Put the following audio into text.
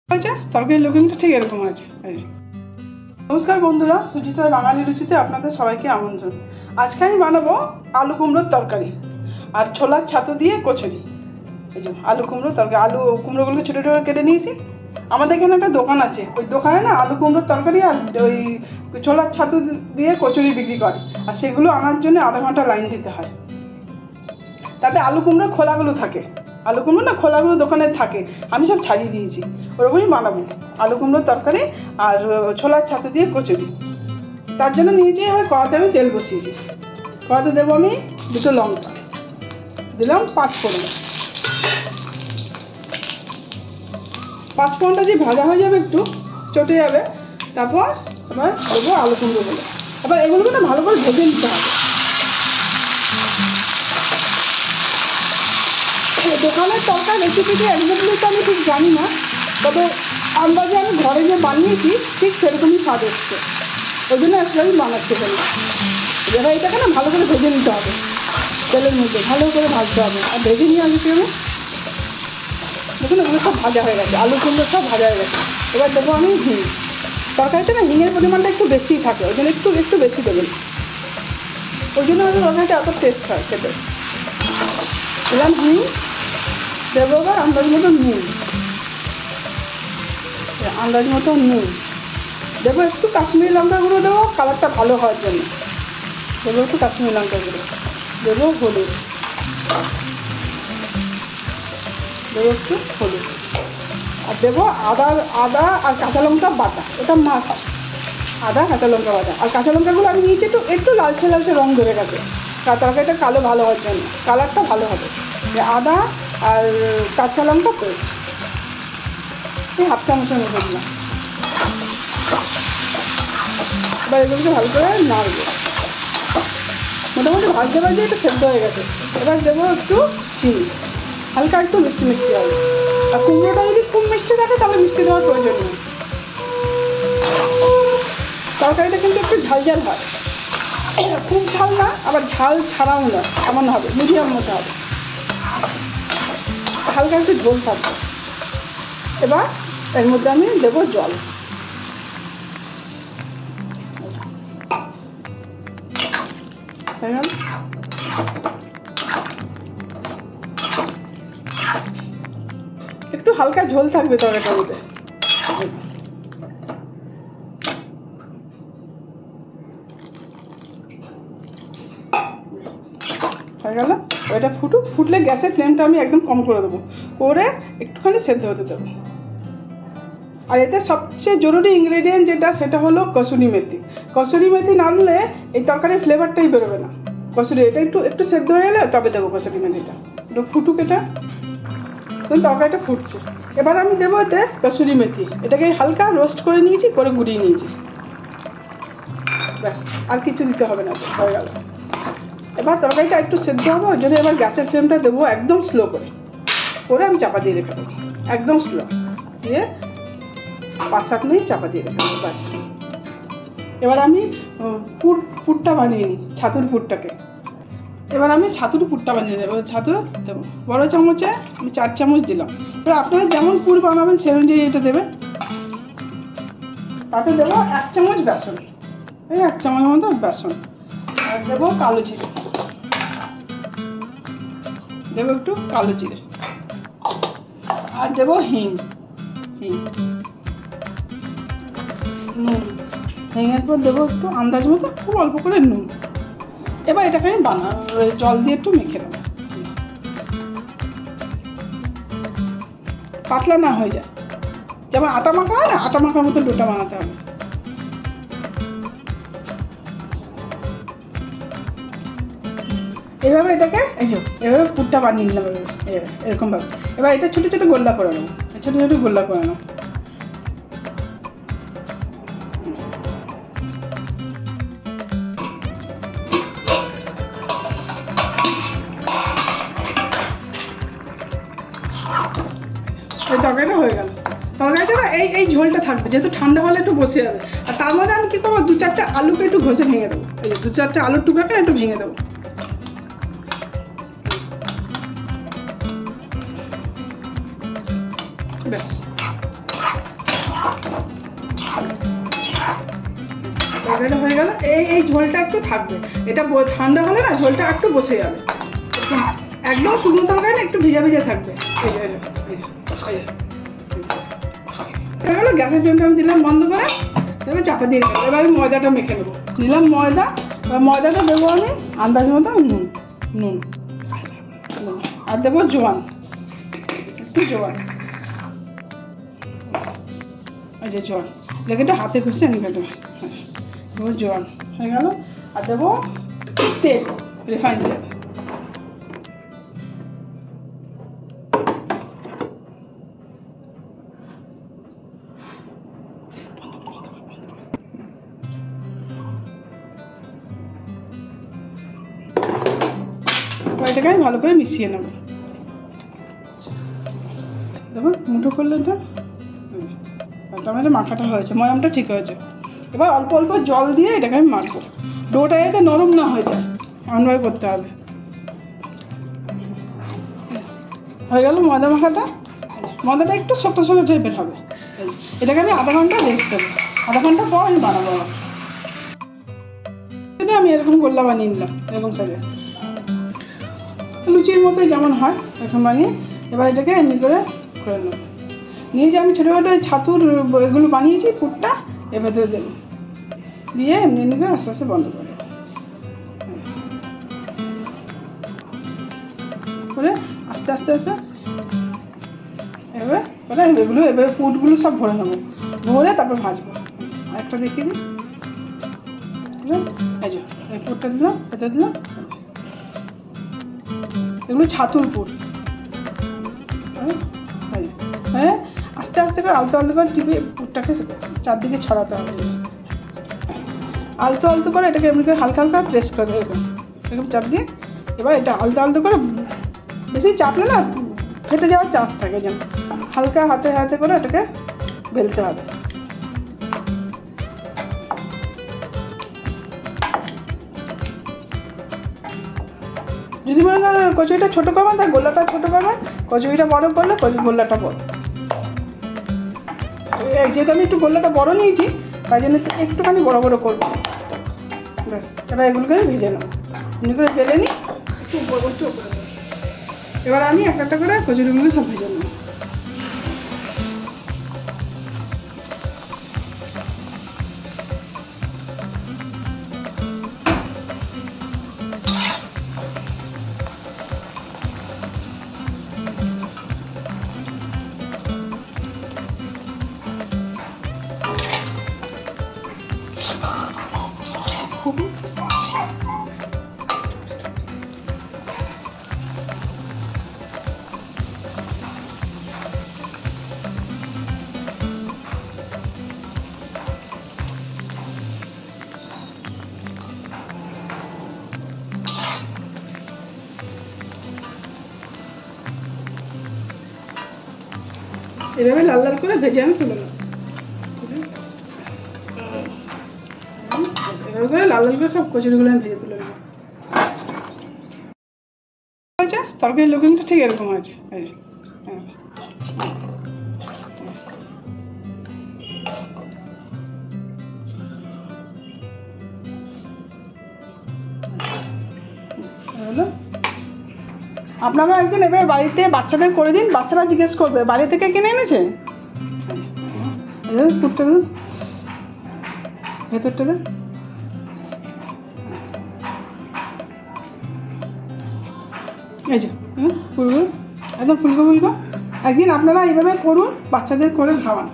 আছে তরকারির লুকিংটা ঠিক এরকম আছে। নমস্কার বন্ধুরা, সুচিত্রার বাঙালি রুচিতে আপনাদের সবাইকে আমন্ত্রণ। আজকে আমি বানাবো আলু কুমড়োর তরকারি আর ছোলার ছাতু দিয়ে কচুরি। এই যে আলু কুমড়োর তরকারি, আলু কুমড়োগুলোকে ছোটো ছোটো কেটে নিয়েছি। আমাদের এখানে একটা দোকান আছে, ওই দোকানে না আলু কুমড়োর তরকারি আর ওই ছোলার ছাতু দিয়ে কচুরি বিক্রি করে, আর সেগুলো আনার জন্য আধা ঘন্টা লাইন দিতে হয়। তাতে আলু কুমড়োর খোলাগুলো থাকে, আলু কুমড়ো না খোলাগুলো দোকানে থাকে, আমি সব ছাড়িয়ে দিয়েছি। ওরকমই বানাবো আলু কুমড়োর তরকারি আর ছোলার ছাতু দিয়ে কচুরি। তার জন্য নিয়েছি এবার কড়াতে আমি তেল বসিয়েছি। কড়াতে দেবো আমি দুটো লঙ্কা, দিলাম 5 ফোড়ন। 5 ফোড়নটা যে ভাজা হয়ে যাবে, একটু চটে যাবে, তারপর এবার দেবো আলু কুমড়োগুলো। এবার এগুলোকে না ভালো করে ভেজে নিতে হবে। দোকানের তরকারি রেসিপিটি একদমই তো আমি ঠিক জানি না, তবে আন্দাজে আমি ঘরে যে বানিয়েছি ঠিক সেরকমই স্বাদ এসছে, ওই জন্য আজকে আমি বানাচ্ছি। এবার এটাকে না ভালো করে ভেজে নিতে হবে, তেলের মধ্যে ভালো করে ভাজতে হবে। আর ভেজে নিয়ে আসছি আমি, দেখুন এগুলো সব ভাজা হয়ে গেছে, আলু কুমড়ো সব ভাজা হয়ে গেছে। এবার দেবো আমি হিং। তরকারিতে না হিঙের পরিমাণটা একটু বেশিই থাকে, ওই জন্য একটু বেশি দেবেন, ওই জন্য আমাদের তরকারিটা এত টেস্ট হয় খেতে। দিলাম হিং, দেবো এবার আন্দাজ মতো নুন, দেবো একটু কাশ্মীরি লঙ্কা গুঁড়ো, দেবো কালারটা ভালো হওয়ার জন্য, দেবো একটু কাশ্মীরি লঙ্কা গুঁড়ো, দেবো হলুদ, আর দেবো আদা আর কাঁচা লঙ্কা বাটা, এটা মাস্ট, আদা কাঁচা লঙ্কা বাটা। আর কাঁচা লঙ্কাগুলো আমি নিয়েছি একটু লালচে রঙ ধরে গেছে, তরকারিটা কালো ভালো হওয়ার জন্য, কালারটা ভালো হবে। আদা আর কাঁচা লঙ্কা পেস্ট এই 1/2 চামচের মতো দিলাম। এবার এগুলোকে ভালো করে নাড়বো, মোটামুটি ভাজতে এটা সেদ্ধ হয়ে গেছে। এবার দেবো একটু চিনি, হালকা একটু মিষ্টি হবে। আর কুমড়োটা যদি খুব মিষ্টি থাকে তাহলে মিষ্টি দেওয়ার প্রয়োজন নেই। তরকারিটা কিন্তু একটু ঝাল হয়, খুব ঝাল না আবার ঝাল ছাড়াও না, এমন হবে, মিডিয়াম মতো হবে, হালকা একটু ঝোল থাকবে। এবার এর মধ্যে আমি দেবো জল, একটু হালকা ঝোল থাকবে তরকারিটার মধ্যে। হয়ে গেল, ওইটা ফুটলে গ্যাসের ফ্লেমটা আমি একদম কম করে দেবো, করে একটুখানি সেদ্ধ হতে দেবো। আর এতে সবচেয়ে জরুরি ইনগ্রেডিয়েন্ট যেটা, সেটা হলো কসুরি মেথি। কসুরি মেথি না দিলে এই তরকারির ফ্লেভারটাই বেরোবে না। এটা একটু সেদ্ধ হয়ে গেলে তবে দেবো কসুরি মেথিটা, একটু ফুটুক, এটা তরকারিটা ফুটছে। এবার আমি দেবো এতে কসুরি মেথি, এটাকে হালকা রোস্ট করে নিয়েছি, করে গুঁড়িয়ে নিয়েছি, ব্যাস আর কিছু দিতে হবে না, হয়ে গেল। এবার তরকারিটা একটু সেদ্ধ হবে, ওই জন্য এবার গ্যাসের ফ্লেমটা দেবো একদম স্লো করে আমি চাপা দিয়ে রেখে দেবো, একদম স্লো দিয়ে 5-7 মিনিট চাপা দিয়ে রেখে দেবো, ব্যাস। এবার আমি পুরটা বানিয়ে নিই, ছাতুর পুরটাকে। এবার আমি ছাতুর পুরটা বানিয়ে নেবো। ছাতু দেবো বড় চামচে আমি 4 চামচ দিলাম। এবার আপনারা যেমন পুর বানাবেন সেই অনুযায়ী এটা দেবেন। তাতে দেবো 1 চামচ বেসন, এই 1 চামচ মতো বেসন, আর দেবো কালো জিরে, দেবো একটু কালো জিরে, আর দেবো হিং, নুন, হিঙের পর দেবো একটু আন্দাজ মতো, খুব অল্প করে নুন। এবার এটাকে আমি জল দিয়ে একটু মেখে দেবো, পাতলা না হয়ে যায়, যেমন আটা মাখা হয় না, আটা মাখার মতো ডোটা বানাতে হবে। এভাবে এটাকে এভাবে পুরটা বানিয়ে নিলাম, এরকমভাবে। এবার এটা ছোটো ছোটো গোল্লা করে নেবো, তরকারিটা হয়ে গেল। তরকারিটা না এই ঝোলটা থাকবে, যেহেতু ঠান্ডা হলে একটু বসে যাবে। আর তার মধ্যে আমি কী করবো, 2-4টে আলুকে একটু ঘষে ভেঙে দেবো, 2-4টে আলুর টুকরাকে একটু ভেঙে দেবো, ব্যাস। তরকারিটা হয়ে গেল। এই ঝোলটা একটু থাকবে, এটা ঠান্ডা হলে না ঝোলটা একটু বসে যাবে। একদম শুকনো তরকারি না, একটু ভিজা ভিজা থাকবে। হয়ে গেল। গ্যাসের জলটা আমি দিলাম বন্ধ করে, এবার চাপা দিয়ে দেবো। এবার আমি ময়দাটা মেখে নেবো। দিলাম ময়দা, এবার ময়দাটা দেবো আমি আন্দাজ মতো নুন আর দেবো জোয়ান, একটু জোয়ান, এই যে জোয়ান, দেখে একটু হাতে ঘষে আমি কেটে দেবো জোয়ান হয়ে গেল। আর দেবো তেল, রিফাইন্ড তেল। এটাকে আমি ভালো করে মিশিয়ে নেব। দেখুন মুঠো করলে টমেটো মাখাটা হয়েছে, ময়ামটা ঠিক হয়েছে। এবার অল্প অল্প জল দিয়ে এটাকে আমি মাখবো। ডোটা যাতে নরম না হয়ে যায় এমনভাবে করতে হবে। হয়ে গেল ময়দা মাখাটা। ময়দাটা একটু ছোটো ছোটো টাইপের হবে। এটাকে আমি আধা ঘন্টা রেস্ট দেবো, আধা ঘন্টা পর আমি বানাবো। আমি এরকম গোল্লা বানিয়ে নিলাম, এরকম সাইজে লুচির মতোই যেমন হয় এরকম বানিয়ে। এবার এটাকে এমনি করে নেব। নিয়ে যে আমি ছোটো ছোটো ছাতুর এগুলো বানিয়েছি পুরটা এর ভেতরে দেবো, দিয়ে এমনি এমনি করে আস্তে আস্তে বন্ধ করে করে আস্তে আস্তে আস্তে এবার করে এগুলো এবার পুরগুলো সব ভরে নেবো, ভরে তারপর ভাজবো। আরেকটা দেখিয়ে দিই। এই যে এই পুরটা দিলাম, এতে দিলাম, এগুলো ছাতুর পুর। হ্যাঁ আস্তে আস্তে করে আলতো আলতো করে টিপে পুরটাকে চারদিকে ছড়াতে হবে। আলতো আলতো করে এটাকে এমনি করে হালকা হালকা প্রেস করে দেবে এরকম চাপ দিয়ে। এবার এটা আলতো আলতো করে, বেশি চাপলে না ফেটে যাওয়ার চান্স থাকে, যেন হালকা হাতে হাতে করে এটাকে বেলতে হবে। যদি মনে করেন কচুরিটা ছোটো করবেন তাই গোল্লাটা ছোটো করবেন, কচুরিটা বড় করলে গোল্লাটা বড়। যেহেতু আমি একটু গোল্লাটা বড় নিয়েছি তাই জন্য একটুখানি বড় বড় করবো। ব্যাস এবার এগুলোকে ভেজে নেবো, এমনি করে বেলে নিই একটু একটু। এবার আমি একটা একটা করে কচুরিগুলো সব ভেজে নেবো। এভাবে লাল লাল করে ভেজে আমি তুলে নেব। এভাবে করে লাল লাল করে সব কচুরিগুলো আমি ভেজে তুলে নেব। আচ্ছা তরকারির লুকিংটা ঠিক এরকম আছে। হলো। আপনারা একদিন এবার বাড়িতে বাচ্চাদের করে দিন, বাচ্চারা জিজ্ঞেস করবে বাড়ি থেকে কিনে এনেছে। পুরটা দিন, ভেতরটা দিন। এই যে ফুলগুলো একদম ফুলকো ফুলকো। একদিন আপনারা এইভাবে করুন, বাচ্চাদের করে খাওয়ান।